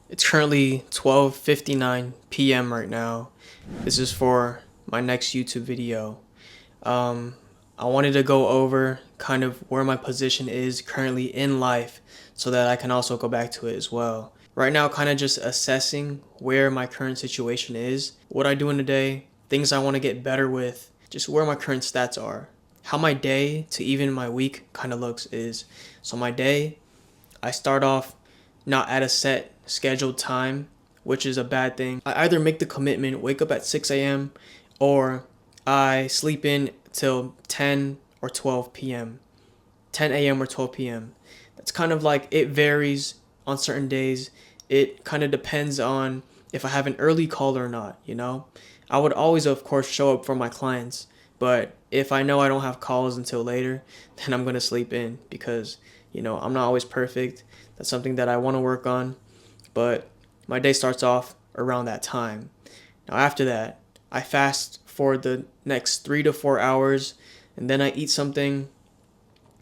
It's currently 12:59 p.m. right now. This is for my next YouTube video. Um, I wanted to go over kind of where my position is currently in life so that I can also go back to it as well. Right now, kind of just assessing where my current situation is, what I do in a day, things I want to get better with, just where my current stats are. How my day to even my week kind of looks is, so my day, I start off not at a set scheduled time, which is a bad thing. I either make the commitment, wake up at 6 a.m., or I sleep in till 10 or 12 p.m. 10 a.m. or 12 p.m. That's kind of like, it varies on certain days. It kind of depends on if I have an early call or not, you know? I would always, of course, show up for my clients, but if I know I don't have calls until later, then I'm going to sleep in because, I'm not always perfect. That's something that I want to work on, but my day starts off around that time. Now, after that, I fast for the next 3 to 4 hours, and then I eat something.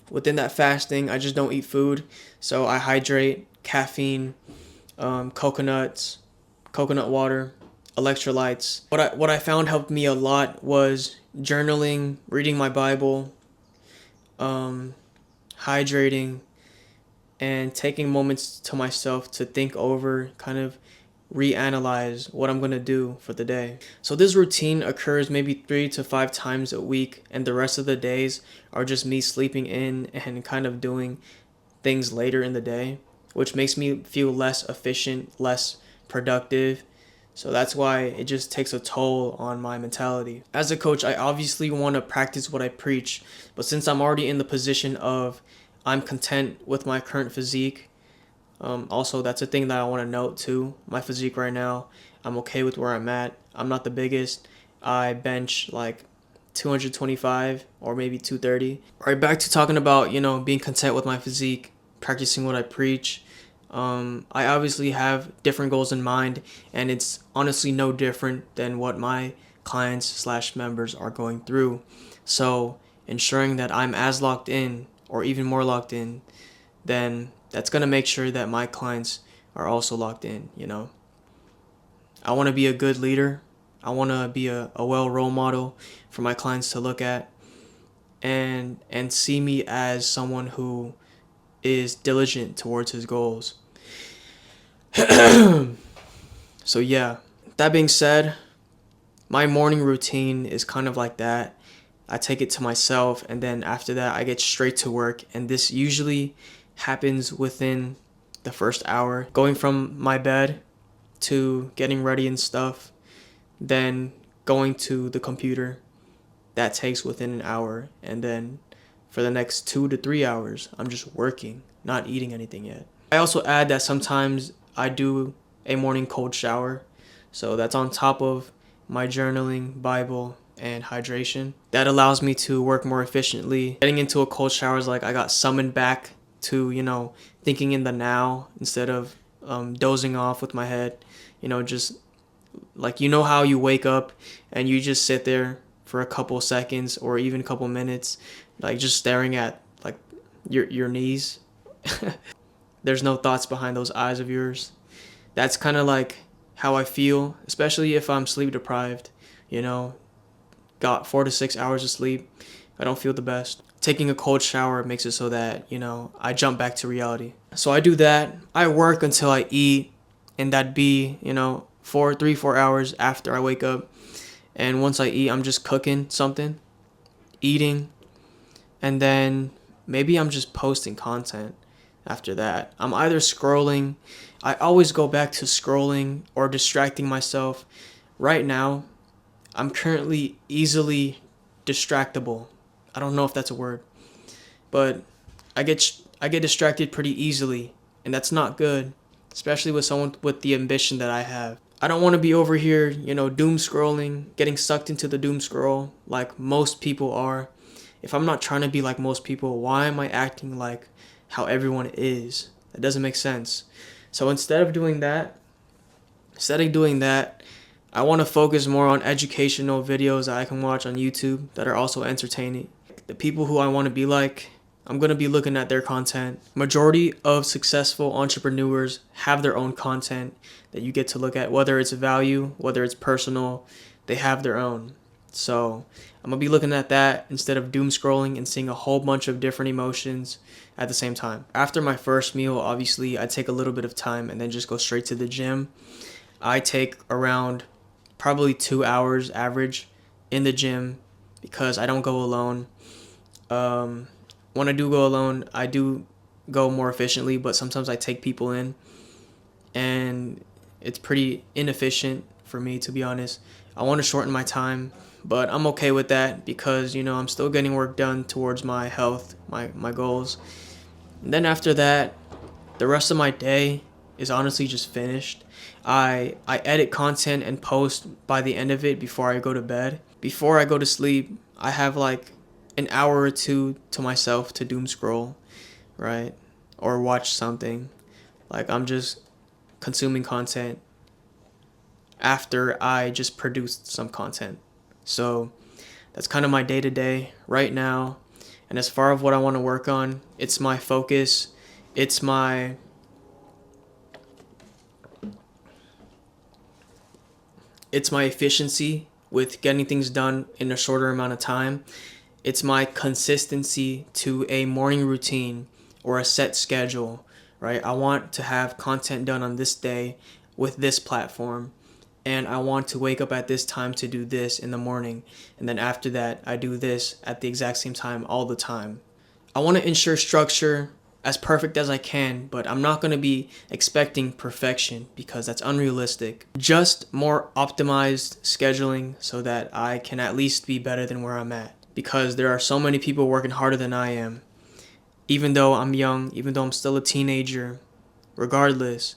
Within that fasting, I just don't eat food, so I hydrate, caffeine, coconuts, coconut water, electrolytes. What I found helped me a lot was journaling, reading my Bible, hydrating, and taking moments to myself to think over, kind of reanalyze what I'm going to do for the day. So this routine occurs maybe 3 to 5 times a week, and the rest of the days are just me sleeping in and kind of doing things later in the day, which makes me feel less efficient, less productive. So that's why it just takes a toll on my mentality. As a coach, I obviously want to practice what I preach, but since I'm already in the position of I'm content with my current physique, also, that's a thing that I want to note too. My physique right now, I'm okay with where I'm at. I'm not the biggest. I bench like 225 or maybe 230. All right, back to talking about, being content with my physique, practicing what I preach. I obviously have different goals in mind, and it's honestly no different than what my clients slash members are going through. So ensuring that I'm as locked in or even more locked in, then that's going to make sure that my clients are also locked in. I want to be a good leader. I want to be a well role model for my clients to look at and see me as someone who is diligent towards his goals. So yeah, that being said, my morning routine is kind of like that. I take it to myself, and then after that I get straight to work, and this usually happens within the first hour. Going from my bed to getting ready and stuff, then going to the computer, that takes within an hour, and then for the next 2 to 3 hours I'm just working, not eating anything yet. I also add that sometimes I do a morning cold shower, so that's on top of my journaling, Bible, and hydration. That allows me to work more efficiently. Getting into a cold shower is like I got summoned back to, thinking in the now instead of dozing off with my head. Just like, how you wake up and you just sit there for a couple seconds or even a couple minutes, like just staring at like your knees. There's no thoughts behind those eyes of yours. That's kind of like how I feel, especially if I'm sleep deprived. Got 4 to 6 hours of sleep, I don't feel the best. Taking a cold shower makes it so that, I jump back to reality. So I do that. I work until I eat, and that'd be, 4 hours after I wake up. And once I eat, I'm just cooking something, eating, and then maybe I'm just posting content after that. I'm either scrolling. I always go back to scrolling or distracting myself. Right now, I'm currently easily distractible. I don't know if that's a word, but I get distracted pretty easily, and that's not good, especially with someone with the ambition that I have. I don't want to be over here, doom scrolling, getting sucked into the doom scroll like most people are. If I'm not trying to be like most people, why am I acting like how everyone is? That doesn't make sense. So instead of doing that, I want to focus more on educational videos that I can watch on YouTube that are also entertaining. The people who I want to be like, I'm going to be looking at their content. Majority of successful entrepreneurs have their own content that you get to look at, whether it's value, whether it's personal, they have their own. So I'm going to be looking at that instead of doom scrolling and seeing a whole bunch of different emotions at the same time. After my first meal, obviously, I take a little bit of time and then just go straight to the gym. I take around probably 2 hours average in the gym because I don't go alone. When I do go alone, I do go more efficiently, but sometimes I take people in, and it's pretty inefficient for me, to be honest. I want to shorten my time, but I'm okay with that because, I'm still getting work done towards my health, my goals. And then after that, the rest of my day is honestly just finished. I edit content and post by the end of it before I go to bed. Before I go to sleep, I have like an hour or two to myself to doom scroll, right? Or watch something. Like I'm just consuming content after I just produced some content. So that's kind of my day to day right now. And as far as what I want to work on, it's my focus. It's my efficiency with getting things done in a shorter amount of time. It's my consistency to a morning routine or a set schedule, right? I want to have content done on this day with this platform, and I want to wake up at this time to do this in the morning, and then after that, I do this at the exact same time all the time. I want to ensure structure as perfect as I can, but I'm not going to be expecting perfection because that's unrealistic. Just more optimized scheduling so that I can at least be better than where I'm at. Because there are so many people working harder than I am. Even though I'm young, even though I'm still a teenager, regardless,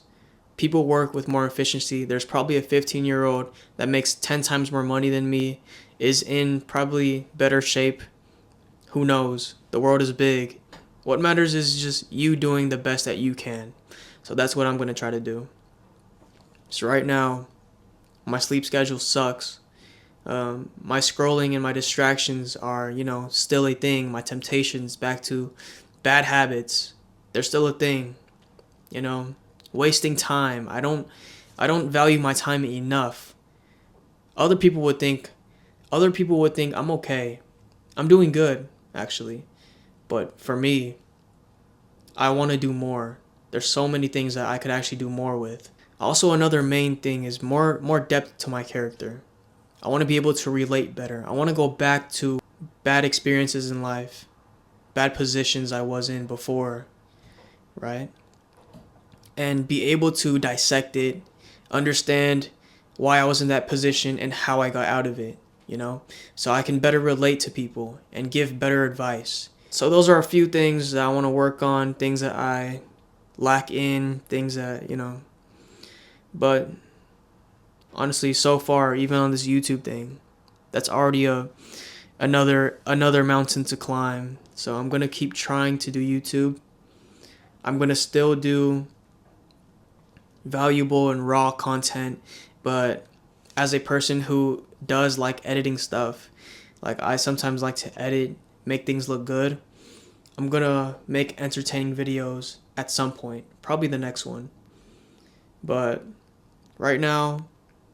people work with more efficiency. There's probably a 15-year-old that makes 10 times more money than me, is in probably better shape. Who knows? The world is big. What matters is just you doing the best that you can. So that's what I'm going to try to do. So right now, my sleep schedule sucks. My scrolling and my distractions are, still a thing. My temptations back to bad habits, they're still a thing. Wasting time. I don't value my time enough. Other people would think I'm okay. I'm doing good, actually. But for me, I want to do more. There's so many things that I could actually do more with. Also, another main thing is more depth to my character. I want to be able to relate better. I want to go back to bad experiences in life, bad positions I was in before, right? And be able to dissect it, understand why I was in that position and how I got out of it, So I can better relate to people and give better advice. So those are a few things that I want to work on, things that I lack in, things that, But honestly, so far, even on this YouTube thing, that's already another mountain to climb. So I'm going to keep trying to do YouTube. I'm going to still do valuable and raw content, but as a person who does like editing stuff, like I sometimes like to edit, make things look good, I'm gonna make entertaining videos at some point, probably the next one. But right now,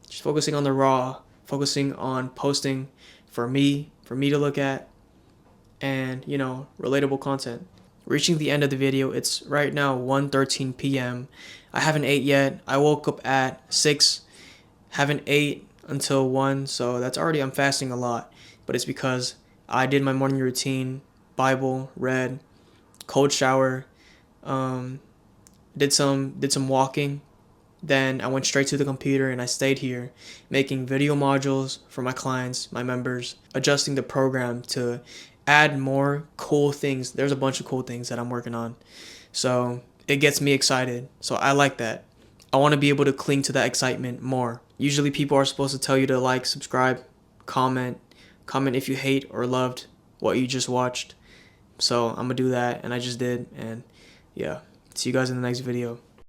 just focusing on the raw, focusing on posting for me to look at, and relatable content. Reaching the end of the video, it's right now 1:13 p.m. I haven't ate yet. I woke up at 6, haven't ate until 1, so that's already, I'm fasting a lot. But it's because I did my morning routine, Bible, read, cold shower, did some walking. Then I went straight to the computer and I stayed here making video modules for my clients, my members, adjusting the program to add more cool things. There's a bunch of cool things that I'm working on. So it gets me excited. So I like that. I want to be able to cling to that excitement more. Usually people are supposed to tell you to like, subscribe, comment if you hate or loved what you just watched. So I'm going to do that, and I just did. And yeah, see you guys in the next video.